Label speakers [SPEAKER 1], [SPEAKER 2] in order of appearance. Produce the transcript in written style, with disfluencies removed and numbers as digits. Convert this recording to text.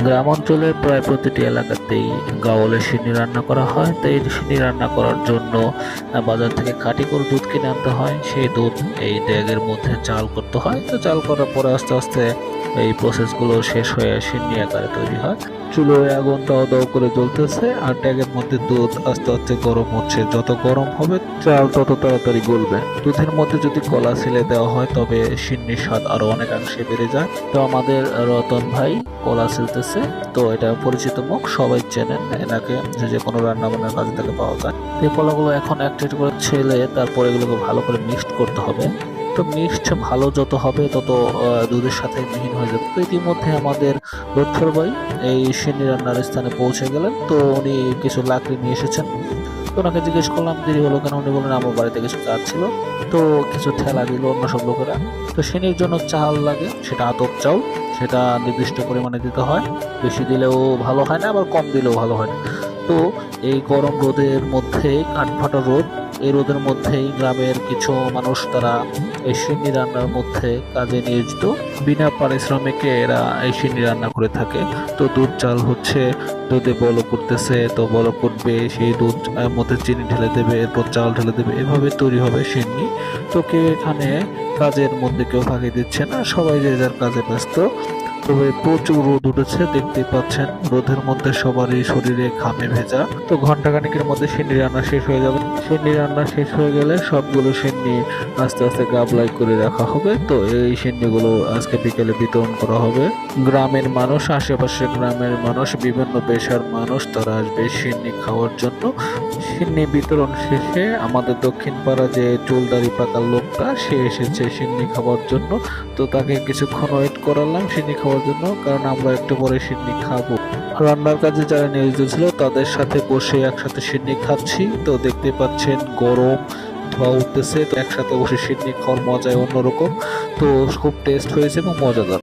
[SPEAKER 1] গ্রাম অঞ্চলের প্রায় প্রতিটি এলাকাতেই গাওয়ালে সিন্নি রান্না করা হয়। তো এই সিন্নি রান্না করার জন্য বাজার থেকে খাঁটি গরুর দুধ কিনে আনতে হয়। সেই দুধ এই ড্যাগের মধ্যে চাল করতে হয়। তো চাল করার পরে আস্তে আস্তে এই প্রসেসগুলো শেষ হয়ে সিন্নি আকারে তৈরি হয়। চুলোয় আগুন দাও দাও করে জ্বলতেছে আর ড্যাগের মধ্যে দুধ আস্তে আস্তে গরম হচ্ছে। যত গরম হবে চাল তত তাড়াতাড়ি গলবে। দুধের মধ্যে যদি কলা ছিলে দেওয়া হয় তবে সিন্নির স্বাদ আরো অনেকাংশে বেড়ে যায়। তো আমাদের রতন ভাই কলা ছিলতেছে। তো এটা পরিচিত মুখ, সবাই চেনেন এনাকে, যে কোনো রান্না বান্নার কাজে তাকে পাওয়া যায়। তো এই কলাগুলো এখন একটা একটা করে ছেলে তারপর এগুলোকে ভালো করে মিক্সড করতে হবে। তো মিক্সড ভালো যত হবে তত দুধের সাথে মিহিন হয়ে যাবে। তো ইতিমধ্যে আমাদের লক্ষ্মর ভাই এই সিন্নি রান্নার স্থানে পৌঁছে গেলেন। তো উনি কিছু লাকড়ি নিয়ে এসেছেন। তো ওনাকে জিজ্ঞেস করলাম দেরি হলো কেন। উনি বললেন আমার বাড়িতে কিছু কাজ ছিল। তো কিছু ঠেলা দিল অন্য সব লোকেরা। তো সিন্নির জন্য চাল লাগে, সেটা আতপ চাউল। সেটা নির্দিষ্ট পরিমাণে দিতে হয়, বেশি দিলেও ভালো হয় না আবার কম দিলেও ভালো হয় না। তো এই গরম রোদের মধ্যে, কাঠফাটা রোদ, এই রোদের মধ্যেই গ্রামের কিছু মানুষ তারা এই সিন্নি রান্নার মধ্যে কাজে নিয়োজিত। বিনা পারিশ্রমিকে এরা এই সিন্নি রান্না করে থাকে। তো দুধ চাল হচ্ছে, দুধে বলক করতেছে, তো বলক করবে, সেই দুধ মধ্যে চিনি ঢেলে দেবে, এরপর চাল ঢেলে দেবে, এভাবে তৈরি হবে সিন্নি। তো কেউ এখানে কাজের মধ্যে কেউ ফাঁকি দিচ্ছে না, সবাই যে যার কাজে ব্যস্ত। তবে প্রচুর রোদ উঠেছে, দেখতে পাচ্ছেন রোদের মধ্যে সবারই শরীরে ঘামে ভেজা। তো ঘন্টাখানেকের মধ্যে সিন্নি রান্না শেষ হয়ে যাবে। সিন্নি রান্না শেষ হয়ে গেলে সবগুলো সিন্নি আস্তে আস্তে গাবলাই করে রাখা হবে। তো এই সিন্নিগুলো আজকে বিকেলে বিতরণ করা হবে। গ্রামের মানুষ, আশেপাশের গ্রামের মানুষ, বিভিন্ন পেশার মানুষ তারা আসবে সিন্নি খাওয়ার জন্য। সিন্নি বিতরণ শেষে আমাদের দক্ষিণ পাড়া যে চুলদারি পাকার লোকটা, সে এসেছে সিন্নি খাওয়ার জন্য। তো তাকে কিছুক্ষণ ওয়েট করালাম সিন্নি খাওয়ার জন্য, কারণ আমরা একটু পরে সিন্নি খাবো। রান্নার কাজে যারা নিয়োজিত ছিল তাদের সাথে বসে একসাথে সিন্নি খাচ্ছি। তো দেখতে পাচ্ছেন গরম ধোয়া উঠতেছে। তো একসাথে বসে সিন্নি খাওয়ার মজাই অন্যরকম। তো খুব টেস্ট হয়েছে এবং মজাদার।